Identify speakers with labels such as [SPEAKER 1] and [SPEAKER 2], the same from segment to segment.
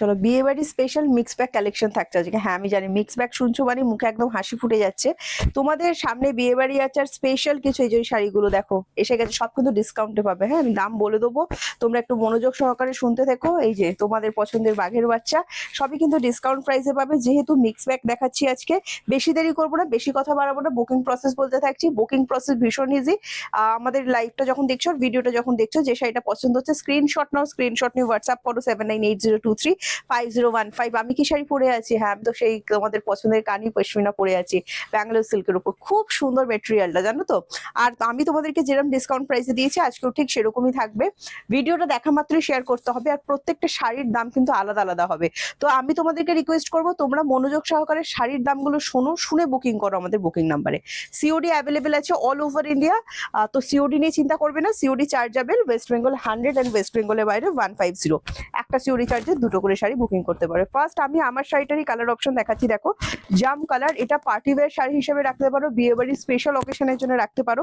[SPEAKER 1] চলো বিয়ে বাড়ি স্পেশাল মিক্স ব্যাগ কালেকশন থাকছে আজকে। হ্যাঁ আমি জানি মিক্স ব্যাগ শুনছো মানে মুখে একদম হাসি ফুটে যাচ্ছে। তোমাদের সামনে বিয়ে বাড়ি আছে আর স্পেশাল কিছু এই যে শাড়িগুলো দেখো এসে গেছে, সব কিন্তু ডিসকাউন্টে পাবে। হ্যাঁ আমি দাম বলে দেবো, তোমরা একটু মনোযোগ সহকারে শুনতে থেকো। এই যে তোমাদের পছন্দের বাঘের বাচ্চা সবই কিন্তু ডিসকাউন্ট প্রাইসে পাবে। যেহেতু মিক্স ব্যাগ দেখাচ্ছি আজকে, বেশি দেরি করবো না, বেশি কথা বাড়াবো না, বুকিং প্রসেস বলতে থাকছি। বুকিং প্রসেস ভীষণ ইজি। আমাদের লাইভটা যখন দেখছো, ভিডিওটা যখন দেখছো, যে শাড়িটা পছন্দ হচ্ছে স্ক্রিনশট নাও, স্ক্রিনশট নিয়ে হোয়াটসঅ্যাপ করো 7980235015। আমি কি শাড়ি পরে আছি? হ্যাঁ আমি তো সেই তোমাদের পছন্দের কানি পশমিনা পরে আছি ব্যাঙ্গালোর সিল্কের উপর। খুব সুন্দর মেটেরিয়ালটা, জানো তো। আর আমি তোমাদেরকে যেরকম ডিসকাউন্ট প্রাইসে দিয়েছি আজকেও ঠিক সেরকমই থাকবে। ভিডিওটা দেখা মাত্রই শেয়ার করতে হবে, আর প্রত্যেকটা শাড়ির দাম কিন্তু আলাদা আলাদা হবে। তো আমি তোমাদেরকে রিকোয়েস্ট করবো তোমরা মনোযোগ সহকারে শাড়ির দামগুলো শোনো, শুনে বুকিং করো আমাদের বুকিং নাম্বারে। সিওডি অ্যাভেলেবেল আছে অল ওভার ইন্ডিয়া। তো সিওডি নিয়ে চিন্তা করবে না, COD chargeable. West Bengal 100 and West বেঙ্গলের বাইরে 150। একটা সিওডি চার্জে দুটো করে শাড়ি বুকিং করতে পারো। ফার্স্ট আমি আমার শাড়িটারই কালার অপশন দেখাচ্ছি, দেখো জাম কালার। এটা পার্টি ওয়্যার শাড়ি হিসেবে রাখতে পারো, বিয়ে বাড়ির স্পেশাল অকেশনের জন্য রাখতে পারো।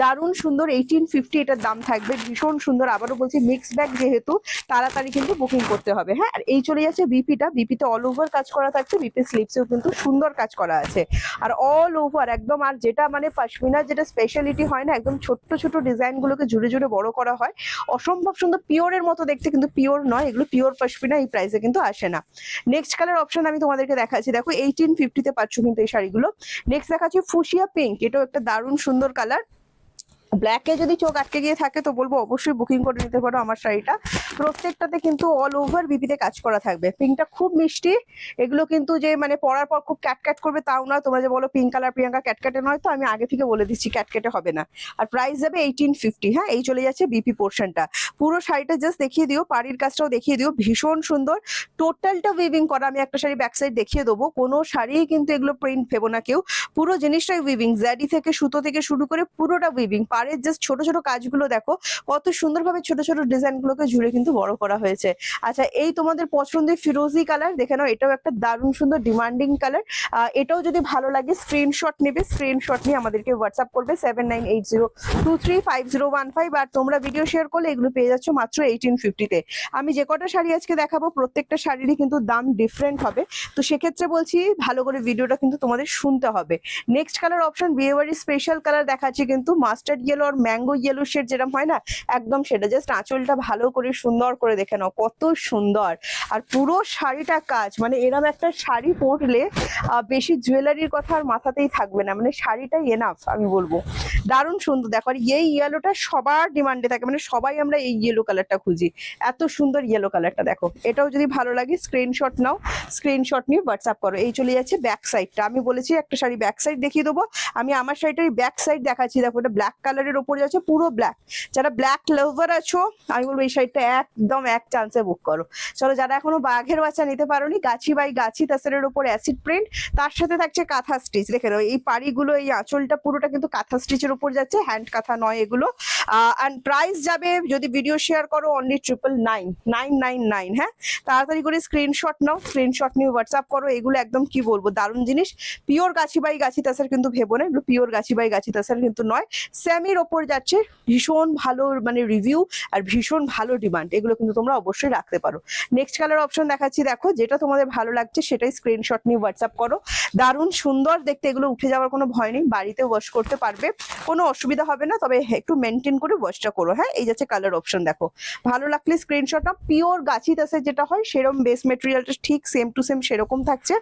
[SPEAKER 1] দারুণ সুন্দর, 1850 এটার দাম থাকবে, ভীষণ সুন্দর। আবারও বলছি মিক্স ব্যাগ যেহেতু, তাড়াতাড়ি কিন্তু বুকিং করতে হবে। হ্যাঁ আর এই চলে যাচ্ছে বিপিটা। বিপিতে অল ওভার কাজ করা থাকছে, বিপি স্লিপসেও কিন্তু সুন্দর কাজ করা আছে, আর অল ওভার একদম। আর যেটা মানে পশমিনার যেটা স্পেশালিটি হয় না, একদম ছোট্ট ছোট ডিজাইন গুলোকে জুড়ে জুড়ে বড় করা হয়, অসম্ভব সুন্দর। পিওরের মতো দেখতে, কিন্তু পিওর নয়, এগুলো পিওর পশমিনা এই প্রাইসে কিন্তু আসে না। নেক্সট কালার অপশন আমি তোমাদেরকে দেখাচ্ছি, দেখো 1850-তে পাচ্ছ কিন্তু এই শাড়িগুলো। নেক্সট দেখাচ্ছি ফুশিয়া পিঙ্ক, এটাও একটা দারুণ সুন্দর কালার। ব্ল্যাকে যদি চোখ আটকে গিয়ে থাকে তো বলবো অবশ্যই বুকিং করে নিতে পারো আমার শাড়িটা। প্রত্যেকটাতে কিন্তু অল ওভার বিপিতে কাজ করা থাকবে। পিঙ্কটা খুব মিষ্টি, এগুলো কিন্তু যে মানে পরার পর খুব ক্যাটক্যাট করবে তাও না। তোমরা যে বলো পিঙ্ক কালার প্রিয়াঙ্কা ক্যাটক্যাটে নয়, তো আমি আগে থেকে বলে দিচ্ছি ক্যাটক্যাটে হবে না। আর প্রাইস যাবে 1850। হ্যাঁ এই চলে যাচ্ছে বিপি পোর্শনটা। পুরো শাড়িটা জাস্ট দেখিয়ে দিও, পাড়ির কাজটাও দেখিয়ে দিও, ভীষণ সুন্দর। টোটালটা উইভিং করা। আমি একটা শাড়ি ব্যাক সাইড দেখিয়ে দেবো, কোনো শাড়ি কিন্তু এগুলো প্রিন্ট ভেবো না কেউ, পুরো জিনিসটাই উইভিং। জ্যাডি থেকে সুতো থেকে শুরু করে পুরোটা উইভিং। পাড়ের জাস্ট ছোট ছোট কাজগুলো দেখো কত সুন্দরভাবে ছোট ছোট ডিজাইন গুলোকে জুড়ে কিন্তু বড় করা হয়েছে। আচ্ছা এই তোমাদের পছন্দের ফিরোজি কালার দেখে নাও, এটাও একটা দারুণ সুন্দর ডিমান্ডিং কালার। এটাও যদি ভালো লাগে স্ক্রিনশট নেবে, স্ক্রিনশট নিয়ে আমাদেরকে হোয়াটসঅ্যাপ করবে 7980235015। আর তোমরা ভিডিও শেয়ার করলে এগুলো পেয়ে যাচ্ছ মাত্র 1850-তে। আমি যে কটা শাড়ি আজকে দেখাবো প্রত্যেকটা শাড়িরই কিন্তু দাম ডিফারেন্ট হবে, তো সেক্ষেত্রে বলছি ভালো করে ভিডিওটা কিন্তু তোমাদের শুনতে হবে। নেক্সট কালার অপশন বিয়ে বাড়ির স্পেশাল কালার দেখাচ্ছি, কিন্তু মাস্টার্ড ইয়েলো আর ম্যাঙ্গো ইয়েলো শেড যেরকম হয় না, একদম সেটা। জাস্ট আঁচলটা ভালো করে সুন্দর করে দেখে নাও, কত সুন্দর। আর পুরো শাড়িটা কাজ, মানে এরকম একটা শাড়ি পরলে বেশি জুয়েলারির কথা আর মাথাতেই থাকবে না, মানে শাড়িটাই এনাফ আমি বলবো। দারুণ সুন্দর দেখো। আর এই ইয়েলোটা সবার ডিমান্ডে থাকে, মানে সবাই আমরা এই ইয়েলো কালারটা খুঁজি, এত সুন্দর ইয়েলো কালারটা দেখো। এটাও যদি ভালো লাগে স্ক্রিনশট নাও, স্ক্রিনশট নিয়ে হোয়াটসঅ্যাপ করো। এই চলে যাচ্ছে ব্যাক সাইডটা। আমি বলেছি একটা শাড়ি ব্যাক সাইড দেখিয়ে দেবো, আমি আমার শাড়িটার ব্যাক সাইড দেখাচ্ছি। দেখো এটা ব্ল্যাক কালারের ওপর যাচ্ছে, পুরো ব্ল্যাক। যারা ব্ল্যাক লাভার আছো আমি বলবো এই শাড়িটা একদম এক চান্সে বুক করো। চলো যারা এখনো বাঘের বাচ্চা নিতে পারোনি, গাছি বাই গাছি তাসেরের উপর অ্যাসিড প্রিন্ট, তার সাথে থাকছে কাঁথা স্টিচ। দেখে নাও এই পাড়িগুলো, এই আঁচলটা পুরোটা কিন্তু কাঁথা স্টিচের উপর যাচ্ছে, হ্যান্ড কাঁথা নয় এগুলো। আর প্রাইস যাবে যদি ভিডিও শেয়ার করো অনলি 99999। হ্যাঁ তাড়াতাড়ি করে স্ক্রিনশট নাও, স্ক্রিনশট নিয়ে হোয়াটসঅ্যাপ করো। এগুলো একদম কি বলবো দারুণ জিনিস। পিওর গাছি বাই গাছি তাসের কিন্তু ভেবো না, এগুলো পিওর গাছি বাই গাছি তাসের কিন্তু নয়। সেমির ওপর যাচ্ছে, ভীষণ ভালো মানে রিভিউ আর ভীষণ ভালো ডিমান্ড, এগুলো কিন্তু তোমরা অবশ্যই রাখতে পারো। নেক্সট কালার অপশন দেখাচ্ছি, দেখো যেটা তোমাদের ভালো লাগছে সেটাই স্ক্রিনশট নিয়ে হোয়াটসঅ্যাপ করো। দারুণ সুন্দর দেখতে, এগুলো উঠে যাওয়ার কোনো ভয় নেই, বাড়িতে ওয়াশ করতে পারবে, কোনো অসুবিধা হবে না, তবে একটু মেনটেন করে ওয়াশটা করো। হ্যাঁ এই যাচ্ছে কালার অপশন, দেখো ভালো লাগলে স্ক্রিনশট নাও। পিওর গাছি তাসের যেটা হয় সেরকম বেস মেটেরিয়ালটা ঠিক সেম টু সেম সেরকম থাকছে,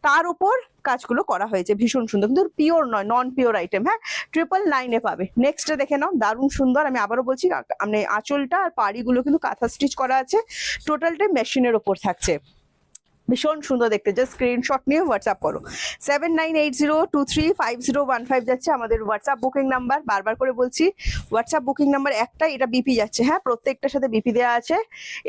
[SPEAKER 1] তার উপর কাজগুলো করা হয়েছে ভীষণ সুন্দর, কিন্তু পিওর নয়, নন পিওর আইটেম। হ্যাঁ 999-এ পাবে। নেক্সট দেখে নাও, দারুণ সুন্দর। আমি আবারও বলছি মানে আঁচলটা আর পাড়িগুলো কিন্তু কাঁথা স্টিচ করা আছে, টোটালটাই মেশিনের ওপর থাকছে, ভীষণ সুন্দর দেখতে। জাস্ট স্ক্রিনশট নিয়ে হোয়াটসঅ্যাপ করো 7980235015 যাচ্ছে আমাদের হোয়াটসঅ্যাপ বুকিং নাম্বার। বারবার করে বলছি হোয়াটসঅ্যাপ বুকিং নাম্বার একটাই, এটা বিপি যাচ্ছে। হ্যাঁ প্রত্যেকটার সাথে বিপি দেওয়া আছে,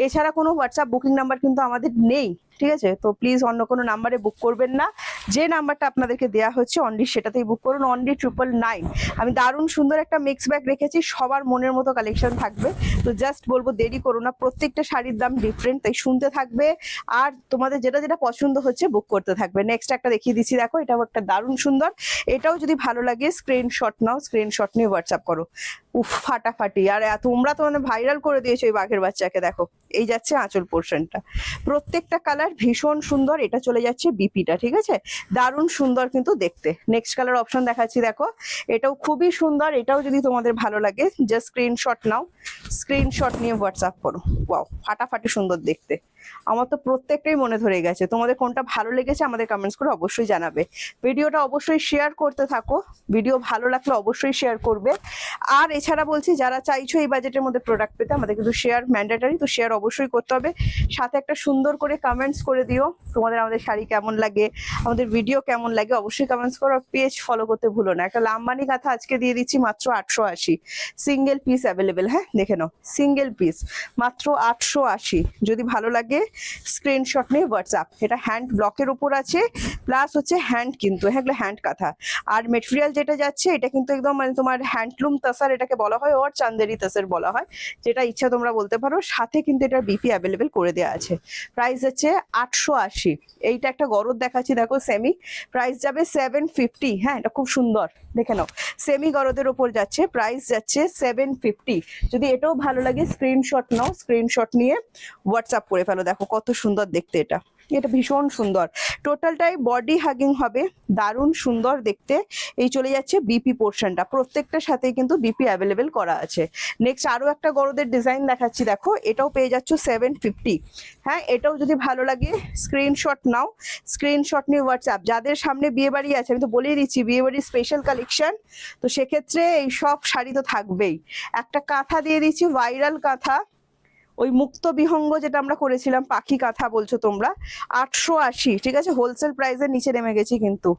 [SPEAKER 1] এছাড়া কোনো হোয়াটসঅ্যাপ বুকিং নাম্বার কিন্তু আমাদের নেই। ঠিক আছে? তো প্লিজ অন্য কোনো নাম্বারে বুক করবেন না, যে নাম্বারটা আপনাদেরকে দেওয়া হচ্ছে অনলি সেটাতেই বুক করুন, অনলি 999। আমি দারুণ সুন্দর একটা মিক্স ব্যাগ রেখেছি, সবার মনের মতো কালেকশন থাকবে। তো জাস্ট বলবো দেরি করো না, প্রত্যেকটা শাড়ির দাম ডিফারেন্ট, তাই শুনতে থাকবে আর তোমাদের যেটা যেটা পছন্দ হচ্ছে বুক করতে থাকবে। নেক্সট একটা দেখিয়ে দিচ্ছি, দেখো এটাও একটা দারুণ সুন্দর, এটাও যদি ভালো লাগে স্ক্রিনশট নাও, স্ক্রিনশট নিয়ে হোয়াটসঅ্যাপ করো। উফ ফাটাফাটি, আর তোমরা তো মানে ভাইরাল করে দিয়েছো এই বাঘের বাচ্চাকে। দেখো এই যাচ্ছে আঁচল পোর্শনটা, প্রত্যেকটা কালার ভীষণ সুন্দর। এটা চলে যাচ্ছে বিপিটা, ঠিক আছে? দারুণ সুন্দর কিন্তু দেখতে। নেক্সট কালার অপশন দেখাচ্ছি, দেখো এটাও খুবই সুন্দর, এটাও যদি তোমাদের ভালো লাগে জাস্ট স্ক্রিনশট নাও, স্ক্রিনশট নিয়ে হোয়াটসঅ্যাপ করো। ওয়াও ফাটাফাটি সুন্দর দেখতে, আমার তো প্রত্যেকটাই মনে ধরে গেছে। তোমাদের কোনটা ভালো লেগেছে আমাদের কমেন্টস করে অবশ্যই জানাবে। ভিডিওটা অবশ্যই শেয়ার করতে থাকো, ভিডিও ভালো লাগলে অবশ্যই শেয়ার করবে। আর এছাড়া বলছি যারা চাইছো এই বাজেটের মধ্যে প্রোডাক্ট পেতে, আমাদের কিন্তু শেয়ার ম্যান্ডেটরি, তো শেয়ার অবশ্যই করতে হবে। সাথে একটা সুন্দর করে কমেন্টস করে দিও তোমাদের আমাদের শাড়ি কেমন লাগে, আমাদের ভিডিও কেমন লাগে, অবশ্যই কমেন্টস করো। পেজ ফলো করতে ভুলো না। একটা লাম্বানি কাঁথা আজকে দিয়ে দিচ্ছি মাত্র 880, সিঙ্গেল পিস অ্যাভেলেবেল। হ্যাঁ দেখে নাও, সিঙ্গেল পিস মাত্র 880। যদি ভালো লাগে স্ক্রিনশট নিয়ে হোয়াটসঅ্যাপ। এটা হ্যান্ড ব্লকের উপর আছে, প্লাস হচ্ছে হ্যান্ড, কিন্তু হ্যাঁ এগুলো হ্যান্ড কাঁথা। আর মেটেরিয়াল যেটা যাচ্ছে এটা কিন্তু একদম মানে তোমার হ্যান্ডলুম তাসার এটাকে বলা হয়, ওর চান্দেরি তাসার বলা হয়, যেটা ইচ্ছা তোমরা বলতে পারো। সাথে কিন্তু এটার বিপি অ্যাভেলেবেল করে দেওয়া আছে। প্রাইস হচ্ছে 880। এইটা একটা গরদ দেখাচ্ছি, দেখো সেমি, প্রাইস যাবে 750। হ্যাঁ এটা খুব সুন্দর, দেখে নাও সেমি গরদের ওপর যাচ্ছে, প্রাইস যাচ্ছে 750। যদি এটাও ভালো লাগে স্ক্রিনশট নাও, স্ক্রিনশট নিয়ে হোয়াটসঅ্যাপ করে ফেলো। দেখো কত সুন্দর দেখতে, এটা এটা ভীষণ সুন্দর, টোটালটাই বডি হাগিং হবে, দারুণ সুন্দর দেখতে। এই চলে যাচ্ছে বিপি পোর্শনটা, প্রত্যেকটার সাথেই কিন্তু বিপি অ্যাভেলেবেল করা আছে। নেক্সট আরো একটা গরদের ডিজাইন দেখাচ্ছি, দেখো এটাও পেয়ে যাচ্ছ 750। হ্যাঁ এটাও যদি ভালো লাগে স্ক্রিনশট নাও, স্ক্রিনশট নিয়ে হোয়াটসঅ্যাপ। যাদের সামনে বিয়ে বাড়ি আছে, আমি তো বলেই দিচ্ছি বিয়ে বাড়ির স্পেশাল কালেকশন, তো সেক্ষেত্রে এই সব শাড়ি তো থাকবেই। একটা কাঁথা দিয়ে দিচ্ছি, ভাইরাল কাঁথা, ওই মুক্ত বিহঙ্গ যেটা আমরা করেছিলাম, পাখি কাঁথা বলছো তোমরা, 880। ঠিক আছে, হোলসেল প্রাইসের নিচে নেমে গেছি কিন্তু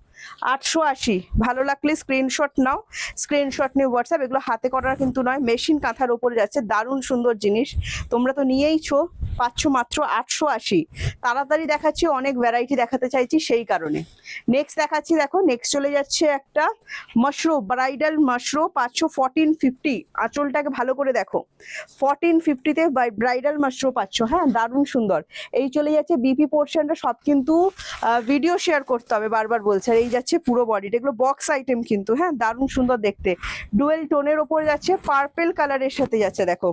[SPEAKER 1] 880। ভালো লাগলে স্ক্রিনশট নাও, স্ক্রিনশট নিয়ে হোয়াটসঅ্যাপ। এগুলো হাতে করার কিন্তু নয়, মেশিন কাঁথার ওপরে যাচ্ছে, দারুণ সুন্দর জিনিস। তোমরা তো নিয়েইছো, পাচ্ছ মাত্র 880। তাড়াতাড়ি দেখাচ্ছি, অনেক ভ্যারাইটি দেখাতে চাইছি সেই কারণে। নেক্সট দেখাচ্ছি, দেখো নেক্সট চলে যাচ্ছে একটা মাশরুম, ব্রাইডাল মাশরুম, পাচ্ছ 1450। আঁচলটাকে ভালো করে দেখো, 1450-তে ব্রাইডাল মাশরুম পাচ্ছ। হ্যাঁ দারুণ সুন্দর। এই চলে যাচ্ছে বিপি পোর্শনটা, সব কিন্তু ভিডিও শেয়ার করতে হবে, বারবার বলছে। আর এই যাচ্ছে পুরো বডিটা, এগুলো বক্স আইটেম কিন্তু। হ্যাঁ দারুণ সুন্দর দেখতে, ডুয়েল টোনের ওপর যাচ্ছে, পার্পেল কালারের সাথে যাচ্ছে, দেখো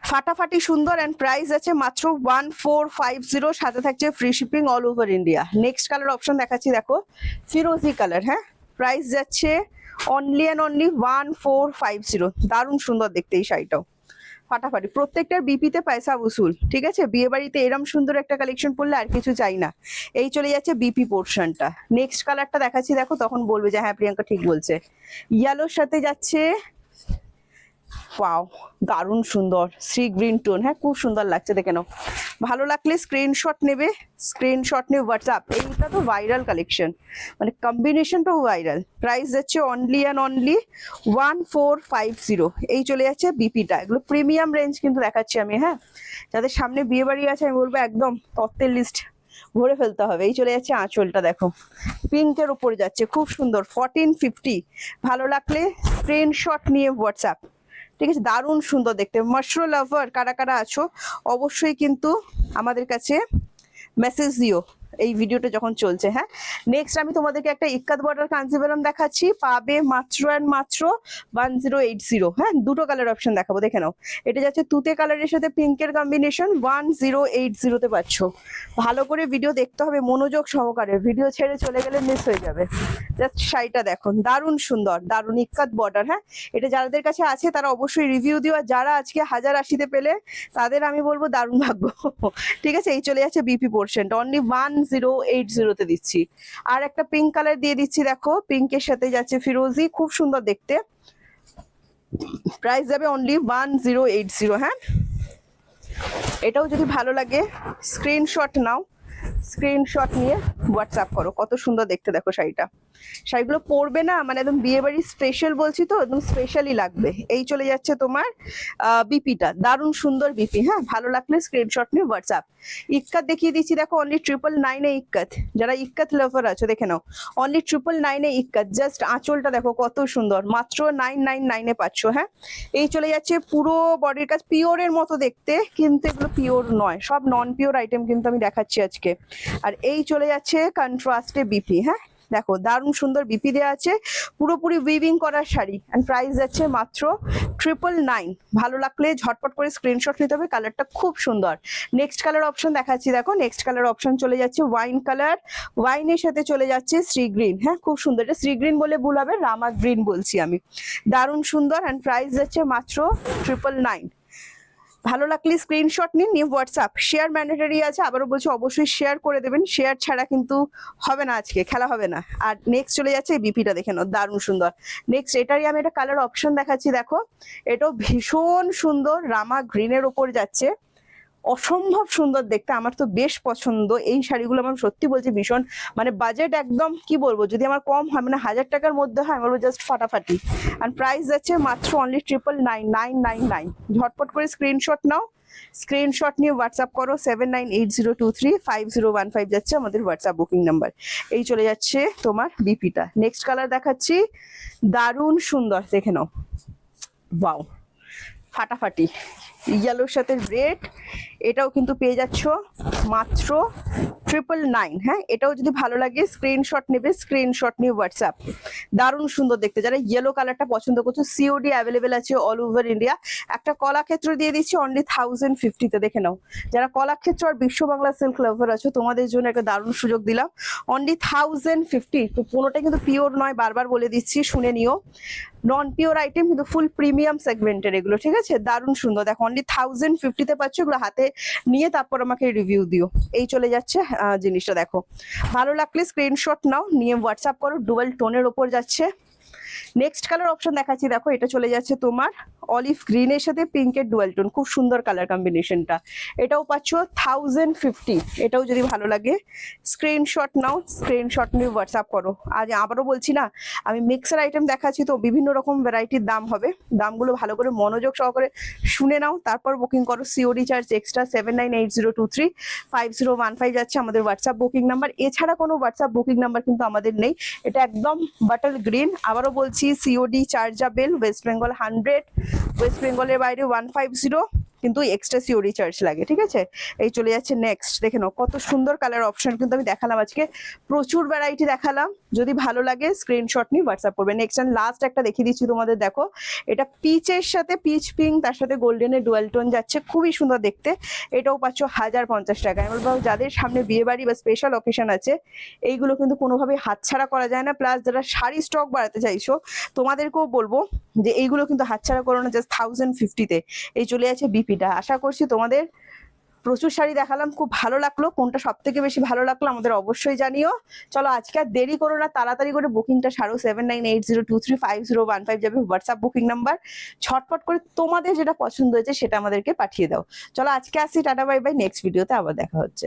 [SPEAKER 1] ফাটাফাটি সুন্দর। অ্যান্ড প্রাইস আছে মাত্র 1450, সাথে থাকছে free shipping all over India. Next colour option দেখাচ্ছি, দেখো ফিরোজি কালার। হ্যাঁ প্রাইস যাচ্ছে অনলি অ্যান্ড অনলি 1450। দারুণ সুন্দর দেখতে এই শাড়িটাও, ফাটাফাটি। প্রত্যেকটার বিপিতে পয়সা উসুল, ঠিক আছে? বিয়ে বাড়িতে এরম সুন্দর একটা কালেকশন পড়লে আর কিছু চাই না। এই চলে যাচ্ছে বিপি পোর্শনটা। নেক্সট কালারটা দেখাচ্ছি, দেখো তখন বলবে যে হ্যাঁ প্রিয়াঙ্কা ঠিক বলছে। ইয়েলোর সাথে যাচ্ছে, ওয়াও দারুণ সুন্দর সি গ্রিন টোন। হ্যাঁ খুব সুন্দর লাগছে, দেখে নাও। ভালো লাগলে স্ক্রিনশট নেবে, স্ক্রিনশট নিয়ে হোয়াটসঅ্যাপ। এইটা তো ভাইরাল কালেকশন, মানে কম্বিনেশনটাও ভাইরাল। প্রাইস যাচ্ছে অনলি অ্যান্ড অনলি 1450। এই চলে যাচ্ছে বিপিটা। এগুলো প্রিমিয়াম রেঞ্জ কিন্তু দেখাচ্ছি আমি। হ্যাঁ যাদের সামনে বিয়ে বাড়ি আছে আমি বলবো একদম তত্ত্বের লিস্ট ভরে ফেলতে হবে। এই চলে যাচ্ছে আঁচলটা, দেখো পিঙ্কের উপরে যাচ্ছে, খুব সুন্দর 1450। ভালো লাগলে স্ক্রিনশট নিয়ে হোয়াটসঅ্যাপ, ঠিক আছে? দারুণ সুন্দর দেখতে। মাশরুম লাভার কারা কারা আছো অবশ্যই কিন্তু আমাদের কাছে মেসেজ দিও এই ভিডিওটা যখন চলছে। হ্যাঁ নেক্সট আমি তোমাদেরকে একটা ইক্কাত বর্ডার কাঞ্জিভারাম দেখাচ্ছি, পাবে মাত্র অ্যান্ড মাত্র 1080। হ্যাঁ দুটো কালার অপশন দেখাবো, দেখে নাও। এটা যাচ্ছে তুতে কালারের সাথে পিঙ্কের কম্বিনেশন, 1080-তে পাচ্ছ। ভালো করে ভিডিও দেখতে হবে মনোযোগ সহকারে, ভিডিও ছেড়ে চলে গেলে মিস হয়ে যাবে। জাস্ট শাড়িটা দেখো, দারুণ সুন্দর, দারুণ ইক্কাত বর্ডার। হ্যাঁ এটা যাদের কাছে আছে তারা অবশ্যই রিভিউ দিও, আর যারা আজকে 1080-তে পেলে তাদের আমি বলবো দারুণ ভাগ্য। ঠিক আছে, এই চলে যাচ্ছে বিপি পোর্শনটা, অনলি 1080-তে দিচ্ছি। আর একটা পিঙ্ক কালার দিয়ে দিচ্ছি, দেখো পিঙ্কের সাথে যাচ্ছে ফিরোজি, খুব সুন্দর দেখতে। প্রাইস যাবে অনলি 1080। হ্যাঁ এটাও যদি ভালো লাগে স্ক্রিনশট নাও, স্ক্রিনশট নিয়ে হোয়াটসঅ্যাপ করো। কত সুন্দর দেখতে দেখো শাড়িটা। শাড়িগুলো পরবে না মানে একদম বিয়ে বাড়ির স্পেশাল বলছি তো, একদম স্পেশালি লাগবে। এই চলে যাচ্ছে তোমার বিপিটা, দারুণ সুন্দর বিপি। হ্যাঁ, ভালো লাগলে স্ক্রিনশট নিয়ে হোয়াটসঅ্যাপ। ইক্কাত দেখিয়ে দিচ্ছি, দেখো অনলি 999 ইক্কাত। যারা ইক্কাত লাভার আছো দেখে নাও, অনলি 999 ইক্কাত। জাস্ট আঁচলটা দেখো কত সুন্দর, মাত্র 999 পাচ্ছ। হ্যাঁ, এই চলে যাচ্ছে পুরো বডির কাজ, পিওরের মতো দেখতে, কিন্তু এগুলো পিওর নয়, সব নন পিওর আইটেম কিন্তু আমি দেখাচ্ছি আজকে। আর এই চলে যাচ্ছে কন্ট্রাস্টে বিপি। হ্যাঁ, দেখো দারুণ সুন্দর বিপি দেওয়া আছে, পুরোপুরি উইভিং করা শাড়ি। এন্ড প্রাইস যাচ্ছে মাত্র 999। ভালো লাগলে ঝটপট করে স্ক্রিনশট নিতে হবে, কালারটা খুব সুন্দর। নেক্সট কালার অপশন দেখাচ্ছি, দেখো নেক্সট কালার অপশন চলে যাচ্ছে ওয়াইন কালার, ওয়াইনের সাথে চলে যাচ্ছে শ্রী গ্রিন। হ্যাঁ, খুব সুন্দর, এটা শ্রী গ্রিন বলে ভুল হবে, রামা গ্রিন বলছি আমি। দারুণ সুন্দর অ্যান্ড প্রাইস যাচ্ছে মাত্র 999। ভালো লাগলে স্ক্রিনশট নিন, নিয়ে হোয়াটসঅ্যাপ। শেয়ার ম্যান্ডেটরি আছে, আবারও বলছি অবশ্যই শেয়ার করে দেবেন, শেয়ার ছাড়া কিন্তু হবে না, আজকে খেলা হবে না। আর নেক্সট চলে যাচ্ছে এই বিপিটা, দেখে নাও দারুণ সুন্দর। নেক্সট এটারই আমি একটা কালার অপশন দেখাচ্ছি, দেখো এটাও ভীষণ সুন্দর, রামা গ্রিনের ওপর যাচ্ছে, অসম্ভব সুন্দর দেখতে, আমার তো বেশ পছন্দ এই শাড়িগুলো। আমার সত্যি বলছি ভীষণ, মানে বাজেট একদম কি বলবো, যদি আমার কম হয় মানে 1000 টাকার মধ্যে হয়, আমি বলবো জাস্ট ফাটাফাটি। আর প্রাইস যাচ্ছে মাত্র অনলি 999। ঝটপট করে স্ক্রিনশট নাও, স্ক্রিনশট নিয়ে হোয়াটসঅ্যাপ করো। 7980235015 যাচ্ছে আমাদের হোয়াটসঅ্যাপ বুকিং নাম্বার। এই চলে যাচ্ছে তোমার বিপিটা। নেক্সট কালার দেখাচ্ছি, দারুণ সুন্দর, দেখে নাও, ওয়াও ফাটাফাটি, ইয়েলোর সাথে রেড। এটাও কিন্তু পেয়ে যাচ্ছ মাত্র 999। হ্যাঁ, এটাও যদি ভালো লাগে স্ক্রিনশট নেবে, স্ক্রিনশট নিয়ে হোয়াটসঅ্যাপ। দারুণ সুন্দর দেখতে, যারা ইয়েলো কালারটা পছন্দ করছো সিওডি অ্যাভেলেবেল আছে অল ওভার ইন্ডিয়া। একটা কলাক্ষেত্র দিয়ে দিচ্ছি অনলি 1050-তে, দেখে নাও। যারা কলাক্ষেত্র আর বিশ্ব বাংলা সিল্ক লাভার আছো তোমাদের জন্য একটা দারুণ সুযোগ দিলাম, অনলি 1050। তো পুরোটা কিন্তু পিওর নয়, বারবার বলে দিচ্ছি, শুনে নিও। নন পিওর আইটেম কিন্তু ফুল প্রিমিয়াম সেগমেন্টের এগুলো, ঠিক আছে। দারুণ সুন্দর, দেখো অনলি 1050-তে পাচ্ছ। এগুলো হাতে নিয়ে তারপর আমাকে রিভিউ দিও। এই চলে যাচ্ছে জিনিসটা, দেখো ভালো লাগলে স্ক্রিনশট নাও, নিয়ে হোয়াটসঅ্যাপ করো। ডুয়াল টোনের ওপর যাচ্ছে। নেক্সট কালার অপশন দেখাচ্ছি, দেখো এটা চলে যাচ্ছে তোমার অলিভ গ্রিনের সাথে পিঙ্কের ডুয়াল টোন, খুব সুন্দর কালার কম্বিনেশনটা। এটাও পাচ্ছ 1050। এটাও যদি ভালো লাগে স্ক্রিনশট নাও, স্ক্রিনশট নিয়ে হোয়াটসঅ্যাপ করো। আজ আবারও বলছি না, আমি মিক্সার আইটেম দেখাচ্ছি তো বিভিন্ন রকম ভ্যারাইটির দাম হবে, দামগুলো ভালো করে মনোযোগ সহকারে শুনে নাও, তারপর বুকিং করো। COD charge extra. 7980235015 যাচ্ছে আমাদের হোয়াটসঅ্যাপ বুকিং নাম্বার। এছাড়া কোনো হোয়াটসঅ্যাপ বুকিং নাম্বার কিন্তু আমাদের নেই। এটা একদম বাটল গ্রিন, আবারও বলছি COD chargeable, West Bengal 100, West বেঙ্গলের বাইরে 150, কিন্তু এক্সট্রা সিওডি চার্জ লাগে, ঠিক আছে। এই চলে যাচ্ছে নেক্সট, দেখে নাও কত সুন্দর কালার অপশন কিন্তু আমি দেখালাম আজকে, প্রচুর ভ্যারাইটি দেখালাম। যদি ভালো লাগে স্ক্রিনশট নিয়ে হোয়াটসঅ্যাপ করবে। নেক্সট অ্যান্ড লাস্ট একটা দেখিয়ে দিচ্ছি তোমাদের, দেখো এটা পিচের সাথে পিচ পিঙ্ক, তার সাথে গোল্ডেনের ডুয়াল টোন যাচ্ছে, খুবই সুন্দর দেখতে। এটাও পাচ্ছ 1050 টাকা। আমি বলবো যাদের সামনে বিয়ে বাড়ি বা স্পেশাল অকেশন আছে, এইগুলো কিন্তু কোনোভাবেই হাতছাড়া করা যায় না। প্লাস যারা শাড়ি স্টক বাড়াতে চাইছো তোমাদেরকেও বলবো যে এইগুলো কিন্তু হাতছাড়া করো না, জাস্ট 1050-তে। এই চলে যাচ্ছে বিপিটা। আশা করছি তোমাদের প্রচুর শাড়ি দেখালাম, খুব ভালো লাগলো। কোনটা সব থেকে বেশি ভালো লাগলো আমাদের অবশ্যই জানিও। চলো আজকে আর দেরি করো না, তাড়াতাড়ি করে বুকিংটা সারো। 7980235015 যাবে হোয়াটসঅ্যাপ বুকিং নাম্বার। ছটফট করে তোমাদের যেটা পছন্দ হয়েছে সেটা আমাদেরকে পাঠিয়ে দাও। চলো আজকে আসি, টাটা বাই বাই। নেক্সট ভিডিওতে আবার দেখা হচ্ছে।